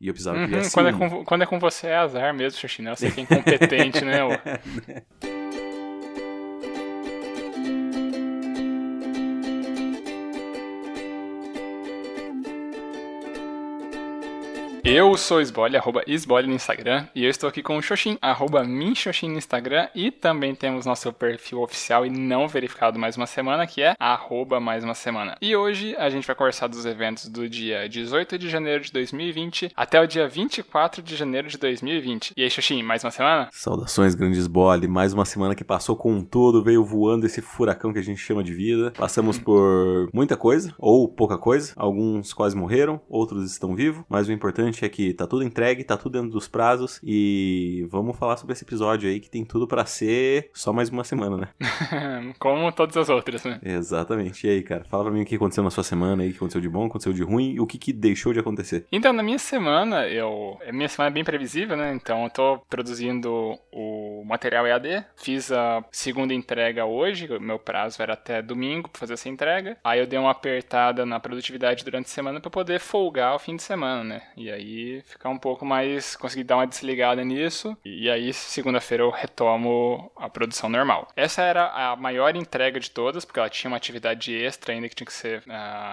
E eu precisava que viesse Quando é com você é azar mesmo, Xoxi, né? Você que é incompetente, né? Eu sou o Sbole, @Sbole no Instagram, e eu estou aqui com o Xoxin, @minxoxin no Instagram, e também temos nosso perfil oficial e não verificado mais uma semana, que é @mais uma semana. E hoje a gente vai conversar dos eventos do dia 18 de janeiro de 2020 até o dia 24 de janeiro de 2020. E aí, Xoxin, mais uma semana? Saudações, grande Sbole. Mais uma semana que passou com tudo, veio voando esse furacão que a gente chama de vida. Passamos por muita coisa, ou pouca coisa. Alguns quase morreram, outros estão vivos, mas o importante é que tá tudo entregue, tá tudo dentro dos prazos e vamos falar sobre esse episódio aí que tem tudo pra ser só mais uma semana, né? Como todas as outras, né? Exatamente. E aí, cara, fala pra mim o que aconteceu na sua semana aí, o que aconteceu de bom, o que aconteceu de ruim e o que deixou de acontecer. Então, na minha semana, minha semana é bem previsível, né? Então, eu tô produzindo o material EAD, fiz a segunda entrega hoje, meu prazo era até domingo pra fazer essa entrega. Aí eu dei uma apertada na produtividade durante a semana pra poder folgar o fim de semana, né? E aí ficar um pouco mais, conseguir dar uma desligada nisso, e aí segunda-feira eu retomo a produção normal. Essa era a maior entrega de todas, porque ela tinha uma atividade extra ainda que tinha que ser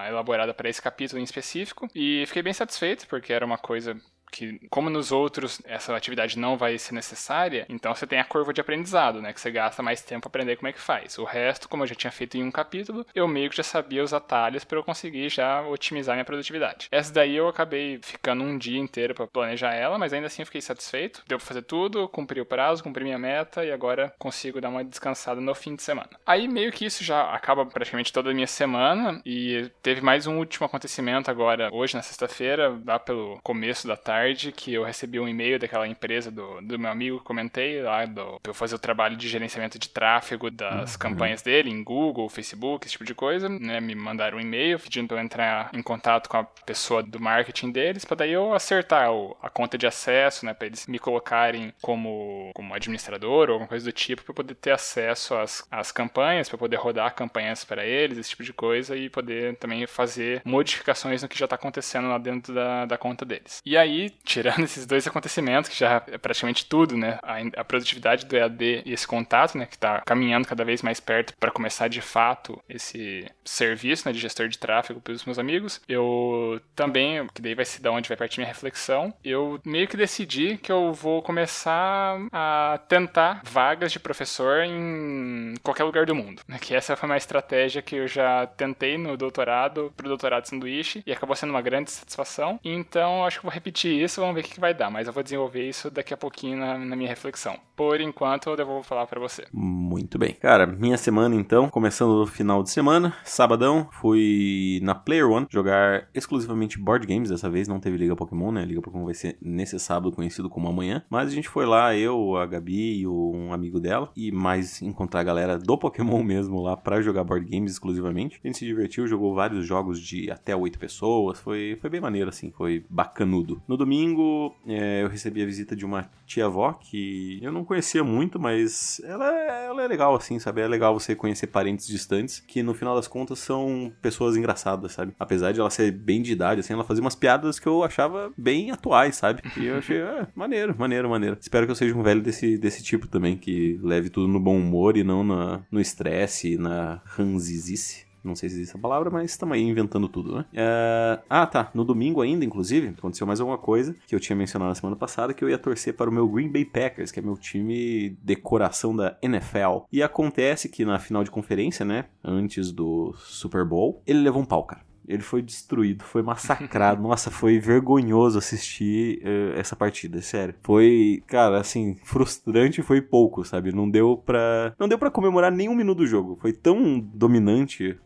elaborada para esse capítulo em específico, e fiquei bem satisfeito, porque era uma coisa que, como nos outros, essa atividade não vai ser necessária, então você tem a curva de aprendizado, né? Que você gasta mais tempo para aprender como é que faz. O resto, como eu já tinha feito em um capítulo, eu meio que já sabia os atalhos para eu conseguir já otimizar minha produtividade. Essa daí eu acabei ficando um dia inteiro para planejar ela, mas ainda assim eu fiquei satisfeito. Deu para fazer tudo, cumpri o prazo, cumpri minha meta e agora consigo dar uma descansada no fim de semana. Aí meio que isso já acaba praticamente toda a minha semana e teve mais um último acontecimento agora, hoje na sexta-feira, lá pelo começo da tarde, que eu recebi um e-mail daquela empresa do meu amigo que comentei lá, pra eu fazer o trabalho de gerenciamento de tráfego das campanhas dele em Google, Facebook, esse tipo de coisa, né? Me mandaram um e-mail pedindo para eu entrar em contato com a pessoa do marketing deles, para daí eu acertar a conta de acesso, né? Para eles me colocarem como administrador ou alguma coisa do tipo, para poder ter acesso às campanhas, para poder rodar campanhas para eles, esse tipo de coisa, e poder também fazer modificações no que já está acontecendo lá dentro da conta deles. E aí, tirando esses dois acontecimentos, que já é praticamente tudo, né? A produtividade do EAD e esse contato, né? Que tá caminhando cada vez mais perto para começar de fato esse serviço, né, de gestor de tráfego para os meus amigos. Eu também, que daí vai ser da onde vai partir minha reflexão, eu meio que decidi que eu vou começar a tentar vagas de professor em qualquer lugar do mundo. Que essa foi uma estratégia que eu já tentei no doutorado, pro doutorado de sanduíche, e acabou sendo uma grande satisfação. Então, acho que eu vou repetir isso, vamos ver o que vai dar, mas eu vou desenvolver isso daqui a pouquinho na minha reflexão. Por enquanto, eu devo falar pra você. Muito bem. Cara, minha semana então, começando no final de semana, sabadão, fui na Player One jogar exclusivamente board games, dessa vez não teve Liga Pokémon, né? Liga Pokémon vai ser nesse sábado, conhecido como amanhã, mas a gente foi lá, eu, a Gabi e um amigo dela, e mais encontrar a galera do Pokémon mesmo lá pra jogar board games exclusivamente. A gente se divertiu, jogou vários jogos de até 8 pessoas, foi bem maneiro assim, foi bacanudo. No domingo, eu recebi a visita de uma tia-avó que eu não conhecia muito, mas ela é legal, assim, sabe? É legal você conhecer parentes distantes, que no final das contas são pessoas engraçadas, sabe? Apesar de ela ser bem de idade, assim, ela fazia umas piadas que eu achava bem atuais, sabe? E eu achei, maneiro. Espero que eu seja um velho desse tipo também, que leve tudo no bom humor e não no estresse, na ranzizice. Não sei se existe essa palavra, mas estamos aí inventando tudo, né? Tá. No domingo ainda, inclusive, aconteceu mais alguma coisa que eu tinha mencionado na semana passada, que eu ia torcer para o meu Green Bay Packers, que é meu time de coração da NFL. E acontece que na final de conferência, né, antes do Super Bowl, ele levou um pau, cara. Ele foi destruído, foi massacrado. Nossa, foi vergonhoso assistir essa partida, sério. Foi, cara, assim, frustrante foi pouco, sabe? Não deu pra comemorar nenhum minuto do jogo. Foi tão dominante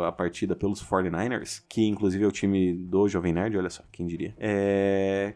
a partida pelos 49ers, que inclusive é o time do Jovem Nerd, olha só, quem diria.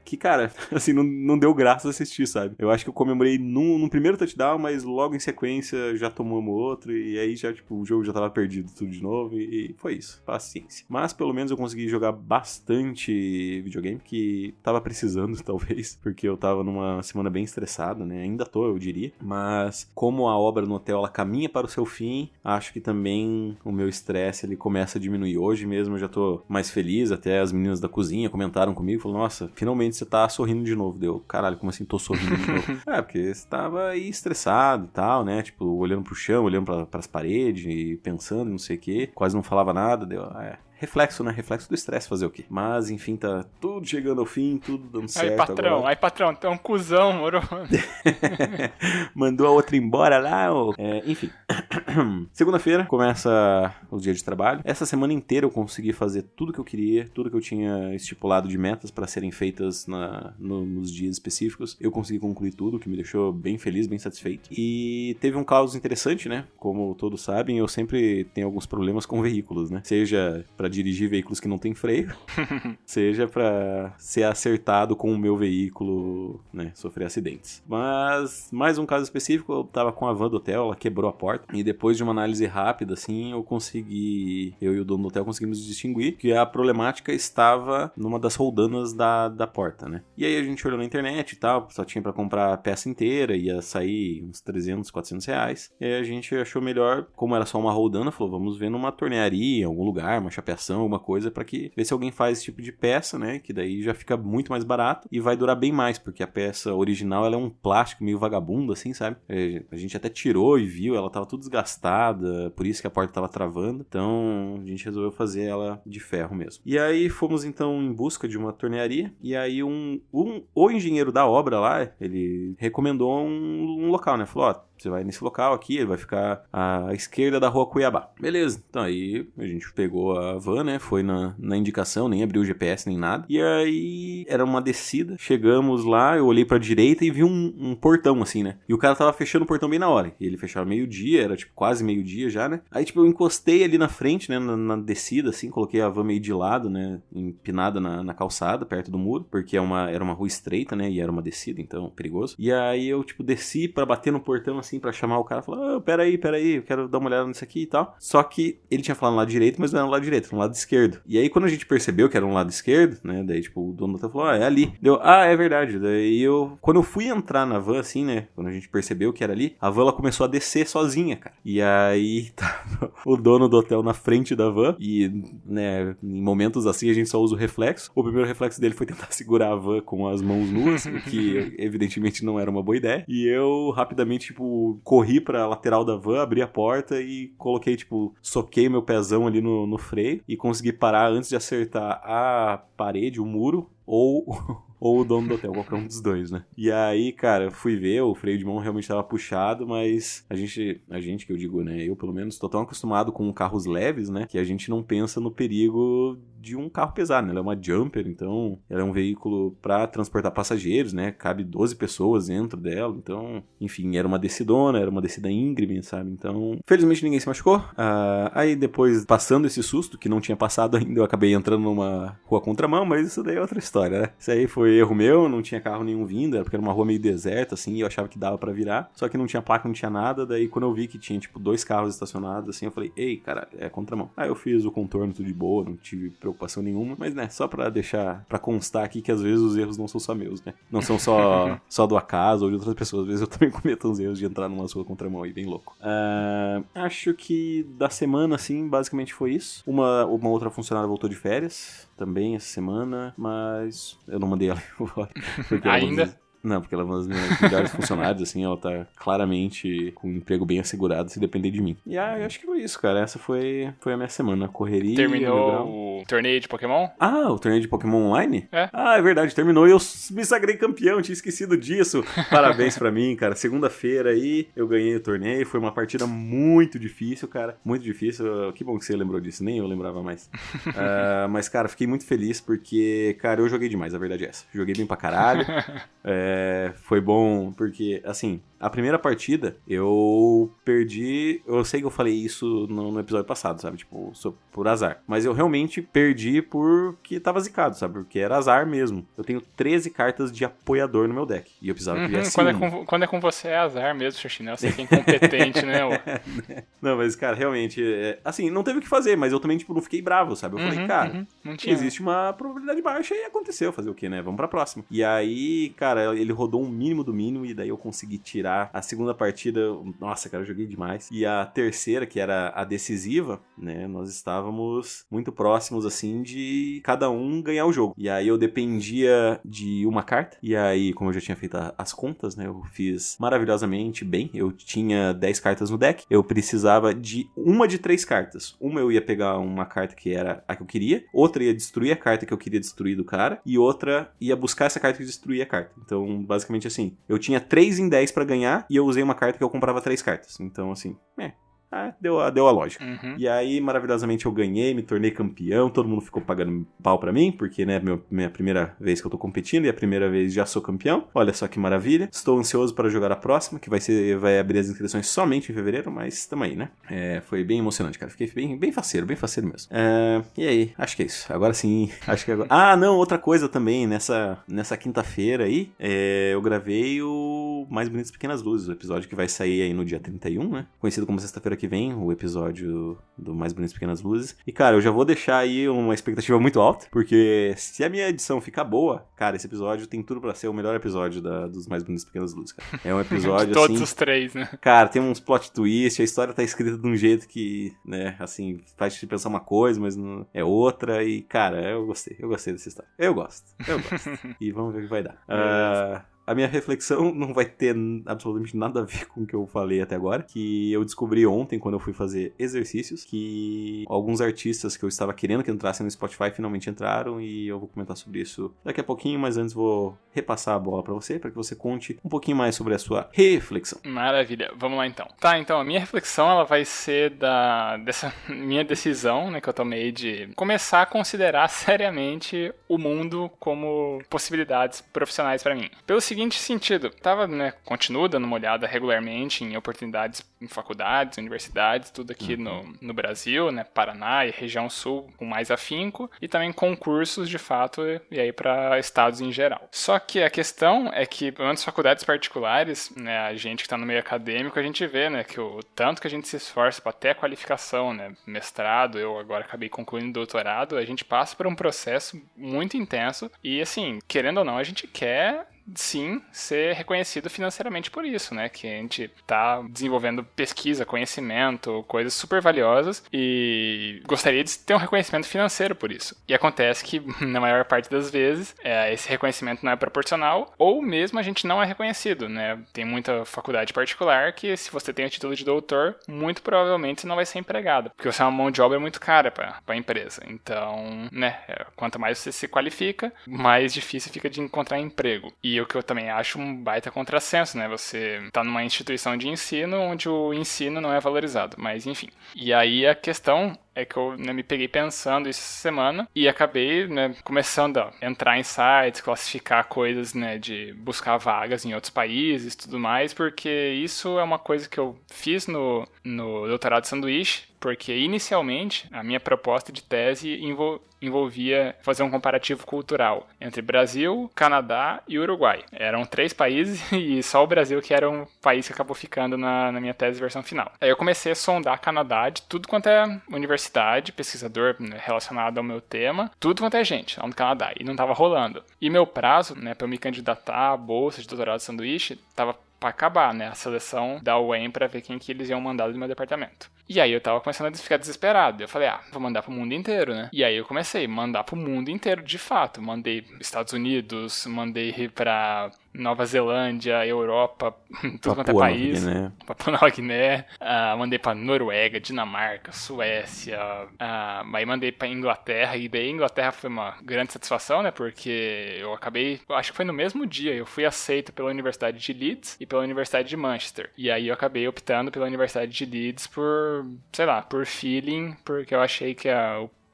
Que, cara, assim, não deu graça assistir, sabe? Eu acho que eu comemorei no primeiro touchdown, mas logo em sequência já tomamos outro, e aí já, tipo, o jogo já tava perdido tudo de novo, e foi isso. Paciência. Mas pelo menos eu consegui jogar bastante videogame, que tava precisando, talvez, porque eu tava numa semana bem estressada, né? Ainda tô, eu diria. Mas como a obra no hotel, ela caminha para o seu fim, acho que também o meu estresse, ele começa a diminuir. Hoje mesmo eu já tô mais feliz, até as meninas da cozinha comentaram comigo, falaram, nossa, finalmente momento você tá sorrindo de novo. Deu, caralho, como assim tô sorrindo de novo? Porque você tava aí estressado e tal, né? Tipo, olhando pro chão, olhando pras paredes e pensando, não sei o quê. Quase não falava nada, deu, reflexo, né? Reflexo do estresse, fazer o quê? Mas, enfim, tá tudo chegando ao fim, tudo dando certo agora. Aí, patrão, tu é um cuzão, moro? Mandou a outra embora lá, enfim. Segunda-feira começa o dia de trabalho. Essa semana inteira eu consegui fazer tudo que eu queria, tudo que eu tinha estipulado de metas para serem feitas nos dias específicos. Eu consegui concluir tudo, o que me deixou bem feliz, bem satisfeito. E teve um caos interessante, né? Como todos sabem, eu sempre tenho alguns problemas com veículos, né? Seja para dirigir veículos que não tem freio, seja para ser acertado com o meu veículo, né, sofrer acidentes. Mas, mais um caso específico, eu tava com a van do hotel, ela quebrou a porta, e depois de uma análise rápida, assim, eu e o dono do hotel conseguimos distinguir que a problemática estava numa das roldanas da porta, né. E aí a gente olhou na internet e tal, só tinha para comprar a peça inteira, ia sair uns 300, 400 reais, e aí a gente achou melhor, como era só uma roldana, falou, vamos ver numa tornearia, em algum lugar, uma chapeação, alguma coisa, pra ver se alguém faz esse tipo de peça, né, que daí já fica muito mais barato e vai durar bem mais, porque a peça original, ela é um plástico meio vagabundo, assim, sabe? A gente até tirou e viu, ela tava tudo desgastada, por isso que a porta tava travando, então a gente resolveu fazer ela de ferro mesmo. E aí fomos, então, em busca de uma tornearia, e aí o engenheiro da obra lá, ele recomendou um local, né, falou, você vai nesse local aqui, ele vai ficar à esquerda da rua Cuiabá. Beleza, então aí a gente pegou a van, né, foi na indicação, nem abriu o GPS, nem nada. E aí era uma descida, chegamos lá, eu olhei pra direita e vi um portão, assim, né. E o cara tava fechando o portão bem na hora. E ele fechava meio-dia, era tipo quase meio-dia já, né. Aí tipo eu encostei ali na frente, né, na descida, assim, coloquei a van meio de lado, né, empinada na calçada, perto do muro, porque era uma rua estreita, né, e era uma descida, então perigoso. E aí eu tipo desci pra bater no portão, assim, pra chamar o cara, falar, peraí, eu quero dar uma olhada nisso aqui e tal. Só que ele tinha falado no lado direito, mas não era no lado direito, era no lado esquerdo. E aí quando a gente percebeu que era no lado esquerdo, né, daí tipo o dono do hotel falou, é ali. Deu, é verdade. Daí quando eu fui entrar na van, assim, né, quando a gente percebeu que era ali, a van ela começou a descer sozinha, cara. E aí tava o dono do hotel na frente da van e, né, em momentos assim a gente só usa o reflexo. O primeiro reflexo dele foi tentar segurar a van com as mãos nuas, o que evidentemente não era uma boa ideia. E eu rapidamente, tipo, corri pra lateral da van, abri a porta e coloquei, tipo, soquei meu pezão ali no freio e consegui parar antes de acertar a parede, o muro, ou o dono do hotel, qualquer um dos dois, né? E aí, cara, fui ver, o freio de mão realmente tava puxado, mas a gente que eu digo, né? Eu, pelo menos, tô tão acostumado com carros leves, né? Que a gente não pensa no perigo de um carro pesado, né? Ela é uma jumper, então ela é um veículo pra transportar passageiros, né? Cabe 12 pessoas dentro dela, então, enfim, era uma descidona, era uma descida íngreme, sabe? Então, felizmente ninguém se machucou. Aí depois, passando esse susto, que não tinha passado ainda, eu acabei entrando numa rua contramão, mas isso daí é outra história, né? Isso aí foi erro meu, não tinha carro nenhum vindo, porque era uma rua meio deserta, assim, e eu achava que dava pra virar, só que não tinha placa, não tinha nada, daí quando eu vi que tinha, tipo, 2 carros estacionados, assim, eu falei, ei, cara, é contramão. Aí eu fiz o contorno tudo de boa, não tive preocupação nenhuma, mas, né, só pra deixar, pra constar aqui que às vezes os erros não são só meus, né, não são só do acaso ou de outras pessoas, às vezes eu também cometo uns erros de entrar numa rua contramão aí, bem louco. Acho que da semana, assim, basicamente foi isso. Uma outra funcionária voltou de férias, também essa semana, mas eu não mandei ela embora. Ainda? Não, porque ela é uma das minhas melhores funcionárias, assim, ela tá claramente com um emprego bem assegurado se depender de mim. E eu acho que foi isso, cara. Essa foi a minha semana. Correria. Terminou o torneio de Pokémon? O torneio de Pokémon Online? É. É verdade, terminou e eu me sagrei campeão, tinha esquecido disso. Parabéns pra mim, cara. Segunda-feira aí eu ganhei o torneio, foi uma partida muito difícil, cara. Muito difícil. Que bom que você lembrou disso, nem eu lembrava mais. Mas, cara, fiquei muito feliz porque, cara, eu joguei demais, a verdade é essa. Joguei bem pra caralho. Foi bom porque, assim, a primeira partida eu perdi. Eu sei que eu falei isso no episódio passado, sabe? Tipo, por azar. Mas eu realmente perdi porque tava zicado, sabe? Porque era azar mesmo. Eu tenho 13 cartas de apoiador no meu deck. E eu precisava que viesse quando é com você é azar mesmo, Xoxinha. Você que é incompetente, né? Não, mas, cara, realmente, assim, não teve o que fazer, mas eu também, tipo, não fiquei bravo, sabe? Eu falei, cara, não tinha. Existe uma probabilidade baixa e aconteceu. Fazer o quê, né? Vamos pra próxima. E aí, cara, ele rodou um mínimo do mínimo, e daí eu consegui tirar a segunda partida. Nossa, cara, eu joguei demais. E a terceira, que era a decisiva, né, nós estávamos muito próximos, assim, de cada um ganhar o jogo. E aí eu dependia de uma carta, e aí, como eu já tinha feito as contas, né, eu fiz maravilhosamente bem. Eu tinha 10 cartas no deck, eu precisava de uma de 3 cartas. Uma eu ia pegar uma carta que era a que eu queria, outra ia destruir a carta que eu queria destruir do cara, e outra ia buscar essa carta que destruía a carta. Então, basicamente assim, eu tinha 3 em 10 pra ganhar, e eu usei uma carta que eu comprava 3 cartas. Então, assim, deu a lógica. Uhum. E aí, maravilhosamente, eu ganhei, me tornei campeão, todo mundo ficou pagando pau pra mim, porque, né, minha primeira vez que eu tô competindo, e a primeira vez já sou campeão. Olha só que maravilha. Estou ansioso para jogar a próxima, que vai abrir as inscrições somente em fevereiro, mas tamo aí, né? Foi bem emocionante, cara. Fiquei bem faceiro mesmo. E aí, acho que é isso. Agora sim, acho que agora... Ah, não, outra coisa também, nessa quinta-feira aí, eu gravei o Mais Bonitas Pequenas Luzes, o episódio que vai sair aí no dia 31, né? Conhecido como sexta-feira que vem, o episódio do Mais Bonitas Pequenas Luzes. E, cara, eu já vou deixar aí uma expectativa muito alta, porque se a minha edição ficar boa, cara, esse episódio tem tudo pra ser o melhor episódio dos Mais Bonitas Pequenas Luzes, cara. É um episódio, de todos assim... os 3, né? Cara, tem uns plot twists, a história tá escrita de um jeito que, né, assim, faz te pensar uma coisa, mas não é outra, e, cara, eu gostei dessa história. Eu gosto. E vamos ver o que vai dar. A minha reflexão não vai ter absolutamente nada a ver com o que eu falei até agora, que eu descobri ontem, quando eu fui fazer exercícios, que alguns artistas que eu estava querendo que entrassem no Spotify finalmente entraram, e eu vou comentar sobre isso daqui a pouquinho, mas antes vou repassar a bola pra você, para que você conte um pouquinho mais sobre a sua reflexão. Maravilha, vamos lá então. Tá, então a minha reflexão ela vai ser dessa minha decisão, né, que eu tomei de começar a considerar seriamente o mundo como possibilidades profissionais pra mim. Pelo seguinte sentido, continuo dando uma olhada regularmente em oportunidades em faculdades, universidades, tudo aqui no Brasil, né, Paraná e região sul com mais afinco, e também concursos de fato, e aí para estados em geral. Só que a questão é que, pelo menos faculdades particulares, né, a gente que está no meio acadêmico, a gente vê, né, que o tanto que a gente se esforça para ter a qualificação, né, mestrado, eu agora acabei concluindo doutorado, a gente passa por um processo muito intenso e, assim, querendo ou não, a gente quer sim ser reconhecido financeiramente por isso, né? Que a gente tá desenvolvendo pesquisa, conhecimento, coisas super valiosas e gostaria de ter um reconhecimento financeiro por isso. E acontece que, na maior parte das vezes, esse reconhecimento não é proporcional ou mesmo a gente não é reconhecido, né? Tem muita faculdade particular que, se você tem o título de doutor, muito provavelmente você não vai ser empregado, porque você é uma mão de obra muito cara para a empresa. Então, né? Quanto mais você se qualifica, mais difícil fica de encontrar emprego. E o que eu também acho um baita contrassenso, né? Você tá numa instituição de ensino onde o ensino não é valorizado, mas enfim. E aí a questão é que eu me peguei pensando isso essa semana e acabei, né, começando a entrar em sites, classificar coisas, né, de buscar vagas em outros países e tudo mais, porque isso é uma coisa que eu fiz no doutorado de sanduíche, porque inicialmente a minha proposta de tese envolvia fazer um comparativo cultural entre Brasil, Canadá e Uruguai. Eram 3 países e só o Brasil que era um país que acabou ficando na minha tese versão final. Aí eu comecei a sondar Canadá de tudo quanto é universidade, pesquisador, né, relacionado ao meu tema, tudo quanto é gente lá no Canadá, e não tava rolando. E meu prazo, né, pra eu me candidatar à bolsa de doutorado de sanduíche, tava pra acabar, né, a seleção da UEM pra ver quem que eles iam mandar do meu departamento. E aí eu tava começando a ficar desesperado. Eu falei, vou mandar pro mundo inteiro, né? E aí eu comecei a mandar pro mundo inteiro, de fato. Mandei Estados Unidos, mandei pra Nova Zelândia, Europa, tudo quanto é país. Papua Nova Guiné. Mandei pra Noruega, Dinamarca, Suécia. Aí mandei pra Inglaterra. E daí Inglaterra foi uma grande satisfação, né? Porque eu acho que foi no mesmo dia, eu fui aceito pela Universidade de Leeds e pela Universidade de Manchester. E aí eu acabei optando pela Universidade de Leeds por feeling, porque eu achei que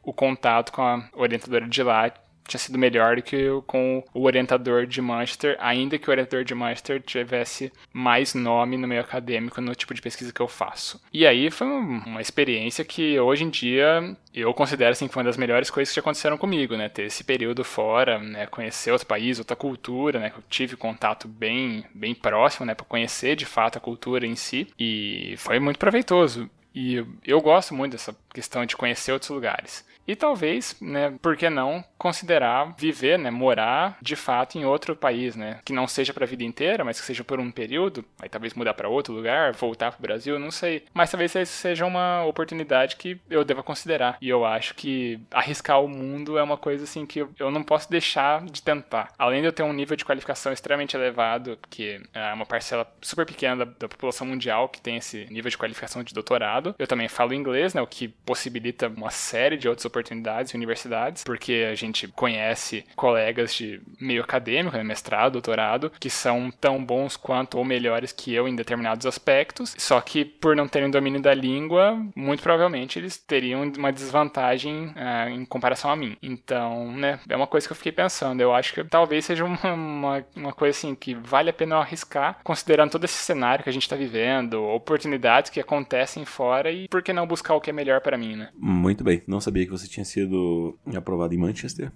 o contato com a orientadora de lá tinha sido melhor do que com o orientador de Manchester, ainda que o orientador de Manchester tivesse mais nome no meio acadêmico no tipo de pesquisa que eu faço. E aí foi uma experiência que hoje em dia eu considero assim, que foi uma das melhores coisas que aconteceram comigo, né? Ter esse período fora, né? Conhecer outro país, outra cultura, né? Que eu tive contato bem próximo, né? Para conhecer de fato a cultura em si, e foi muito proveitoso. E eu gosto muito dessa questão de conhecer outros lugares. E talvez, né, por que não considerar viver, né, morar de fato em outro país, né, que não seja pra vida inteira, mas que seja por um período, aí talvez mudar pra outro lugar, voltar pro Brasil, não sei. Mas talvez seja uma oportunidade que eu deva considerar. E eu acho que arriscar o mundo é uma coisa assim que eu não posso deixar de tentar. Além de eu ter um nível de qualificação extremamente elevado, que é uma parcela super pequena da população mundial que tem esse nível de qualificação de doutorado, eu também falo inglês, né, o que possibilita uma série de outras oportunidades e universidades, porque a gente conhece colegas de meio acadêmico, né, mestrado, doutorado, que são tão bons quanto ou melhores que eu em determinados aspectos, só que por não terem domínio da língua, muito provavelmente eles teriam uma desvantagem em comparação a mim. Então, né, é uma coisa que eu fiquei pensando. Eu acho que talvez seja uma coisa assim que vale a pena eu arriscar, considerando todo esse cenário que a gente tá vivendo, oportunidades que acontecem fora e por que não buscar o que é melhor para mim, né? Muito bem. Não sabia que você tinha sido aprovado em Manchester.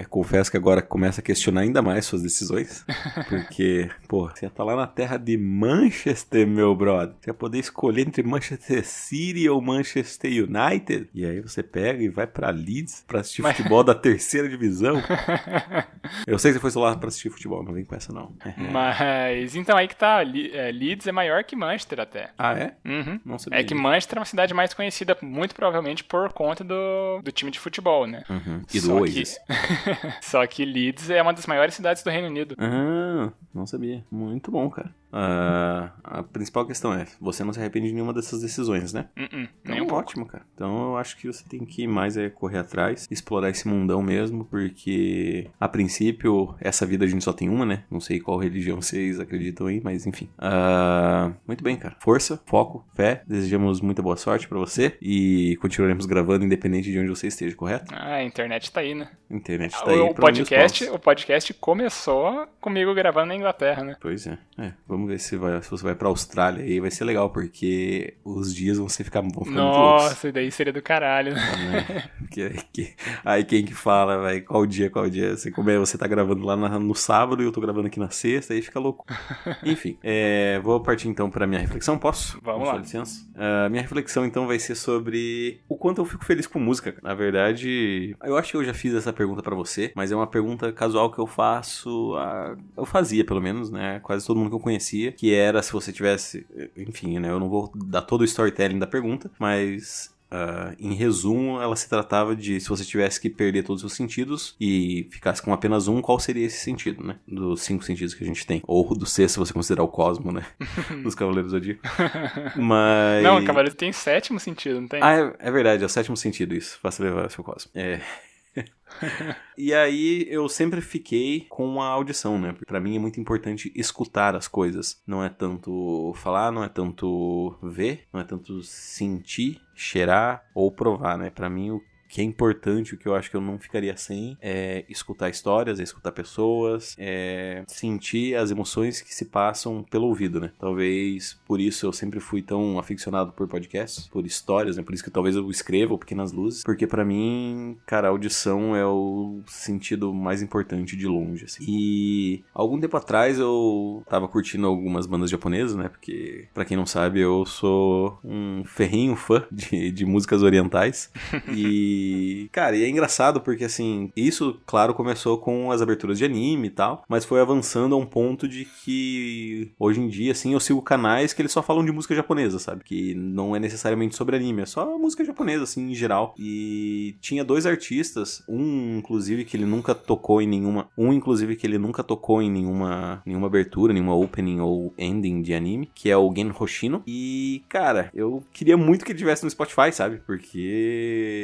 Confesso que agora começa a questionar ainda mais suas decisões, porque, pô, você ia estar lá na terra de Manchester, meu brother. Você ia poder escolher entre Manchester City ou Manchester United. E aí você pega e vai pra Leeds pra assistir futebol da terceira divisão. Eu sei que você foi só lá pra assistir futebol, não vem com essa não. Mas, então aí que tá, Leeds é maior que Manchester até. Ah, é? Uhum. Não sabia. É que Manchester é uma cidade mais conhecida, muito provavelmente por conta do time de futebol, né? Uhum. E do Oasis. Só que Leeds é uma das maiores cidades do Reino Unido. Ah, não sabia. Muito bom, cara. A principal questão é, você não se arrepende de nenhuma dessas decisões, né? Nem um pouco. Ótimo, cara. Então eu acho que você tem que ir mais correr atrás, explorar esse mundão mesmo, porque a princípio, essa vida a gente só tem uma, né? Não sei qual religião vocês acreditam aí, mas enfim. Muito bem, cara. Força, foco, fé. Desejamos muita boa sorte pra você e continuaremos gravando independente de onde você esteja, correto? A internet tá aí, né? A internet tá aí. O podcast começou comigo gravando na Inglaterra, né? Pois é. Vamos ver se você vai pra Austrália aí, vai ser legal, porque os dias vão ficar muito loucos. Nossa, e daí seria do caralho, né? Aí quem que fala, vai, qual dia? Você tá gravando lá no sábado e eu tô gravando aqui na sexta, aí fica louco. Enfim, vou partir então pra minha reflexão, posso? Vamos lá. Com sua licença. Minha reflexão então vai ser sobre o quanto eu fico feliz com música. Na verdade, eu acho que eu já fiz essa pergunta pra você, mas é uma pergunta casual que eu faço, eu fazia pelo menos, né, quase todo mundo que eu conhecia, que era se você tivesse, enfim, né, eu não vou dar todo o storytelling da pergunta, mas em resumo, ela se tratava de se você tivesse que perder todos os seus sentidos e ficasse com apenas um, qual seria esse sentido, né? Dos 5 sentidos que a gente tem. Ou do 6, se você considerar o cosmo, né? Dos Cavaleiros do Zodíaco. Mas... Não, o Cavaleiro tem 7º sentido, não tem? É verdade, é o 7º sentido isso. Faça levar o seu cosmo. E aí eu sempre fiquei com a audição, né? Porque pra mim é muito importante escutar as coisas. Não é tanto falar, não é tanto ver, não é tanto sentir, cheirar ou provar, né? Pra mim o que é importante, o que eu acho que eu não ficaria sem, é escutar histórias, é escutar pessoas, é sentir as emoções que se passam pelo ouvido, né? Talvez por isso eu sempre fui tão aficionado por podcasts, por histórias, né? Por isso que talvez eu escrevo Pequenas Luzes, porque pra mim, cara, a audição é o sentido mais importante de longe, assim. E algum tempo atrás eu tava curtindo algumas bandas japonesas, né? Porque, pra quem não sabe, eu sou um ferrenho fã de músicas orientais. Cara, e é engraçado porque, assim, isso, claro, começou com as aberturas de anime e tal, mas foi avançando a um ponto de que, hoje em dia, assim, eu sigo canais que eles só falam de música japonesa, sabe? Que não é necessariamente sobre anime, é só música japonesa, assim, em geral. E tinha 2 artistas, inclusive, que ele nunca tocou em nenhuma abertura, nenhuma opening ou ending de anime, que é o Gen Hoshino. E, cara, eu queria muito que ele tivesse no Spotify, sabe? Porque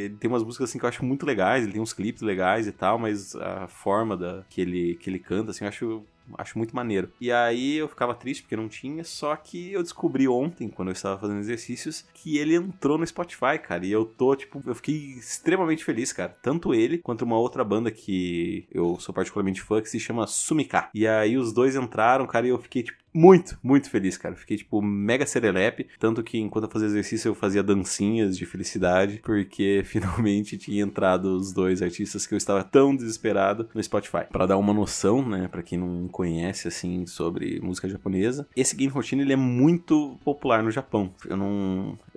ele tem umas músicas assim que eu acho muito legais, ele tem uns clipes legais e tal, mas a forma que ele canta, assim, eu acho muito maneiro. E aí eu ficava triste porque não tinha, só que eu descobri ontem, quando eu estava fazendo exercícios, que ele entrou no Spotify, cara, e eu fiquei extremamente feliz, cara. Tanto ele, quanto uma outra banda que eu sou particularmente fã, que se chama Sumika. E aí os dois entraram, cara, e eu fiquei tipo, muito, muito feliz, cara. Fiquei, tipo, mega serelepe. Tanto que enquanto eu fazia exercício, eu fazia dancinhas de felicidade. Porque finalmente tinha entrado os 2 artistas que eu estava tão desesperado no Spotify. Pra dar uma noção, né, pra quem não conhece, assim, sobre música japonesa, esse Game Routine, ele é muito popular no Japão.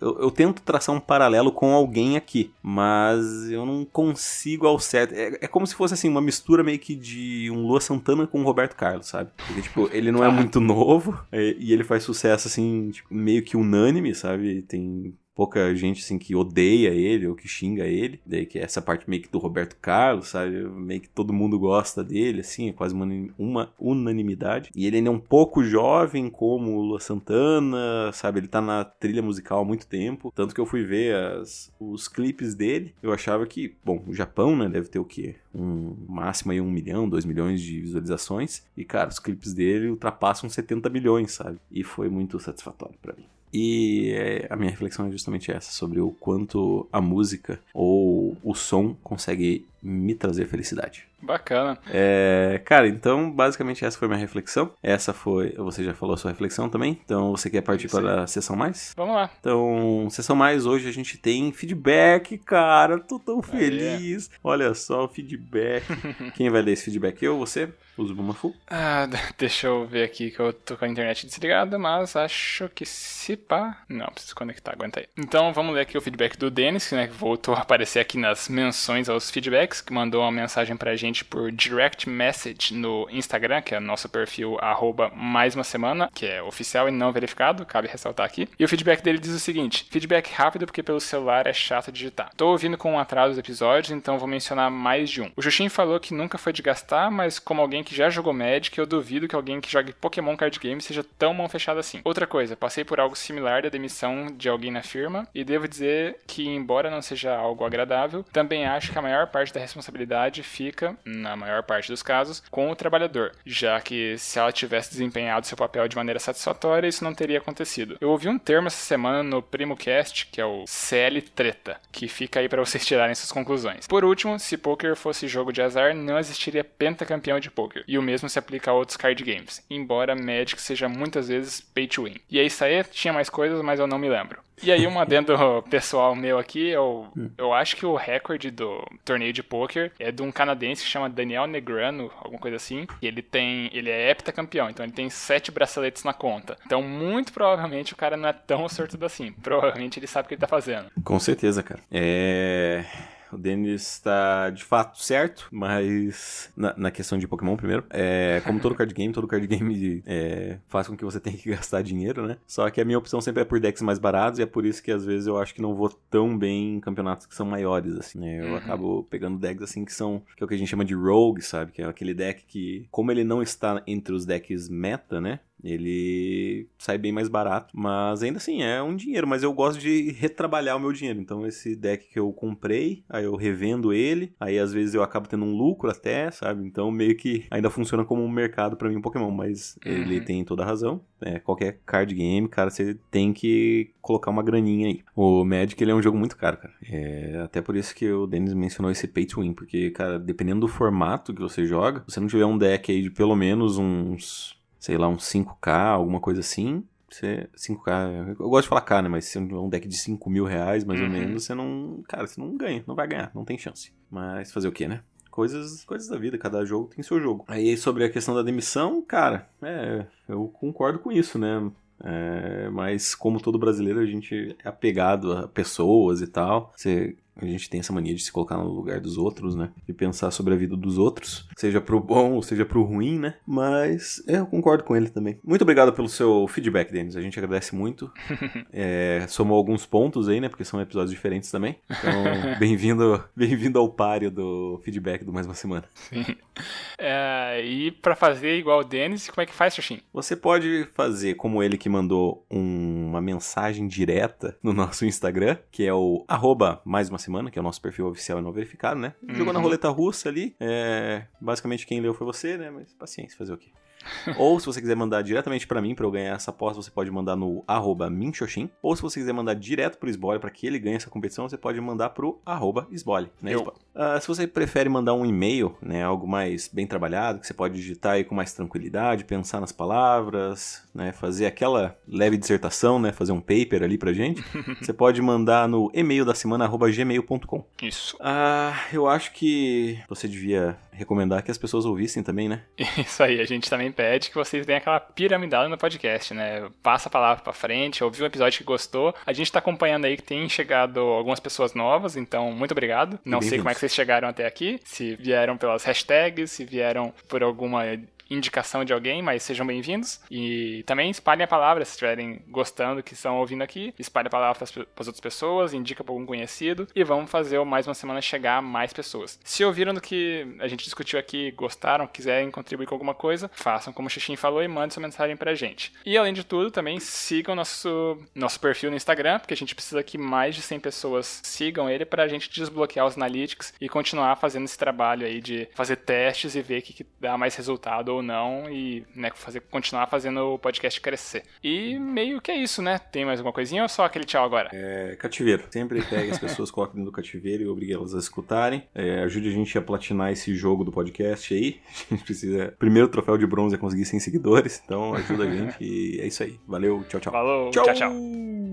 Eu tento traçar um paralelo com alguém aqui, mas eu não consigo ao certo. É como se fosse, assim, uma mistura meio que de um Lua Santana com o Roberto Carlos, sabe? Porque, tipo, ele não é muito novo e ele faz sucesso, assim, tipo, meio que unânime, sabe? Tem pouca gente, assim, que odeia ele ou que xinga ele. Daí que é essa parte meio que do Roberto Carlos, sabe? Meio que todo mundo gosta dele, assim, é quase uma unanimidade. E ele ainda é um pouco jovem, como o Lua Santana, sabe? Ele tá na trilha musical há muito tempo. Tanto que eu fui ver os clipes dele, eu achava que, bom, o Japão, né, deve ter o quê? Um máximo aí 1 milhão, 2 milhões de visualizações. E, cara, os clipes dele ultrapassam 70 milhões, sabe? E foi muito satisfatório pra mim. E a minha reflexão é justamente essa, sobre o quanto a música ou o som consegue me trazer felicidade. Bacana. Cara, então basicamente essa foi a minha reflexão. Você já falou a sua reflexão também, então você quer partir para a sessão mais? Vamos lá. Então, sessão mais, hoje a gente tem feedback, cara, tô tão feliz. Olha só o feedback. Quem vai ler esse feedback? Eu, você? O Zubumafu? Deixa eu ver aqui que eu tô com a internet desligada, mas acho que se pá... Não, preciso conectar, aguenta aí. Então vamos ler aqui o feedback do Denis, né, que voltou a aparecer aqui nas menções aos feedbacks, que mandou uma mensagem pra gente por direct message no Instagram, que é o nosso perfil @maisumasemana, que é oficial e não verificado, cabe ressaltar aqui. E o feedback dele diz o seguinte: feedback rápido porque pelo celular é chato digitar. Tô ouvindo com um atraso dos episódios, então vou mencionar mais de um. O Jushin falou que nunca foi de gastar, mas como alguém que já jogou Magic, eu duvido que alguém que jogue Pokémon Card Game seja tão mão fechada assim. Outra coisa, passei por algo similar da demissão de alguém na firma, e devo dizer que, embora não seja algo agradável, também acho que a maior parte da responsabilidade fica, na maior parte dos casos, com o trabalhador, já que se ela tivesse desempenhado seu papel de maneira satisfatória, isso não teria acontecido. Eu ouvi um termo essa semana no PrimoCast, que é o CL Treta, que fica aí para vocês tirarem suas conclusões. Por último, se poker fosse jogo de azar, não existiria pentacampeão de poker, e o mesmo se aplica a outros card games, embora Magic seja muitas vezes pay to win. E é isso aí, tinha mais coisas, mas eu não me lembro. E aí, um adendo pessoal meu aqui, eu acho que o recorde do torneio de pôquer é de um canadense que chama Daniel Negrano, alguma coisa assim, e ele é heptacampeão, então ele tem 7 braceletes na conta. Então, muito provavelmente, o cara não é tão sortudo assim. Provavelmente ele sabe o que ele tá fazendo. Com certeza, cara. O Denis está de fato certo, mas na questão de Pokémon primeiro, como todo card game faz com que você tenha que gastar dinheiro, né? Só que a minha opção sempre é por decks mais baratos e é por isso que às vezes eu acho que não vou tão bem em campeonatos que são maiores, assim, né? Eu acabo pegando decks assim que é o que a gente chama de rogue, sabe? Que é aquele deck que, como ele não está entre os decks meta, né? Ele sai bem mais barato, mas ainda assim é um dinheiro, mas eu gosto de retrabalhar o meu dinheiro. Então esse deck que eu comprei, aí eu revendo ele, aí às vezes eu acabo tendo um lucro até, sabe? Então meio que ainda funciona como um mercado pra mim um Pokémon, mas ele tem toda a razão. Qualquer card game, cara, você tem que colocar uma graninha aí. O Magic, ele é um jogo muito caro, cara. Até por isso que o Dennis mencionou esse pay to win, porque, cara, dependendo do formato que você joga, se você não tiver um deck aí de pelo menos uns 5K, alguma coisa assim. 5K, eu gosto de falar K, né? Mas se é um deck de 5 mil reais, mais ou menos, você não ganha, não vai ganhar, não tem chance. Mas fazer o quê, né? Coisas da vida, cada jogo tem seu jogo. Aí sobre a questão da demissão, cara, eu concordo com isso, né? Mas como todo brasileiro, a gente é apegado a pessoas e tal. A gente tem essa mania de se colocar no lugar dos outros, né? De pensar sobre a vida dos outros, seja pro bom ou seja pro ruim, né? Mas eu concordo com ele também. Muito obrigado pelo seu feedback, Denis. A gente agradece muito. Somou alguns pontos aí, né? Porque são episódios diferentes também. Então, bem-vindo ao páreo do feedback do Mais Uma Semana. Sim. E pra fazer igual o Denis, como é que faz, Xuxim? Você pode fazer como ele que mandou uma mensagem direta no nosso Instagram, que é o @maisumasemana, que é o nosso perfil oficial e não verificado, né? Jogou na roleta russa ali. Basicamente quem leu foi você, né? Mas paciência, fazer o quê? Ou se você quiser mandar diretamente pra mim, pra eu ganhar essa aposta, você pode mandar no @minxoxin. Ou se você quiser mandar direto pro Sbole pra que ele ganhe essa competição, você pode mandar pro @Sbole, né, Sbole? Se você prefere mandar um e-mail, né, algo mais bem trabalhado, que você pode digitar aí com mais tranquilidade, pensar nas palavras, né, fazer aquela leve dissertação, né, fazer um paper ali pra gente, você pode mandar no e-mail da semana @gmail.com. Isso. Eu acho que você devia recomendar que as pessoas ouvissem também, né? Isso aí, a gente também pede que vocês deem aquela piramidada no podcast, né? Passa a palavra pra frente, ouviu um episódio que gostou. A gente tá acompanhando aí que tem chegado algumas pessoas novas, então muito obrigado. Não sei como é que vocês chegaram até aqui, se vieram pelas hashtags, se vieram por alguma indicação de alguém, mas sejam bem-vindos. E também espalhem a palavra, se estiverem gostando, que estão ouvindo aqui. Espalhem a palavra para as outras pessoas, indica para algum conhecido e vamos fazer mais uma semana chegar a mais pessoas. Se ouviram do que a gente discutiu aqui, gostaram, quiserem contribuir com alguma coisa, façam como o Xixim falou e mandem sua mensagem pra gente. E além de tudo, também sigam nosso perfil no Instagram, porque a gente precisa que mais de 100 pessoas sigam ele pra gente desbloquear os analytics e continuar fazendo esse trabalho aí de fazer testes e ver o que dá mais resultado ou não e, né, continuar fazendo o podcast crescer. E meio que é isso, né? Tem mais alguma coisinha ou só aquele tchau agora? Cativeiro. Sempre pegue as pessoas, coloque dentro do cativeiro e obrigue elas a escutarem. Ajude a gente a platinar esse jogo do podcast aí. A gente precisa... Primeiro troféu de bronze é conseguir 100 seguidores, então ajuda a gente e é isso aí. Valeu, tchau, tchau. Falou, tchau, tchau.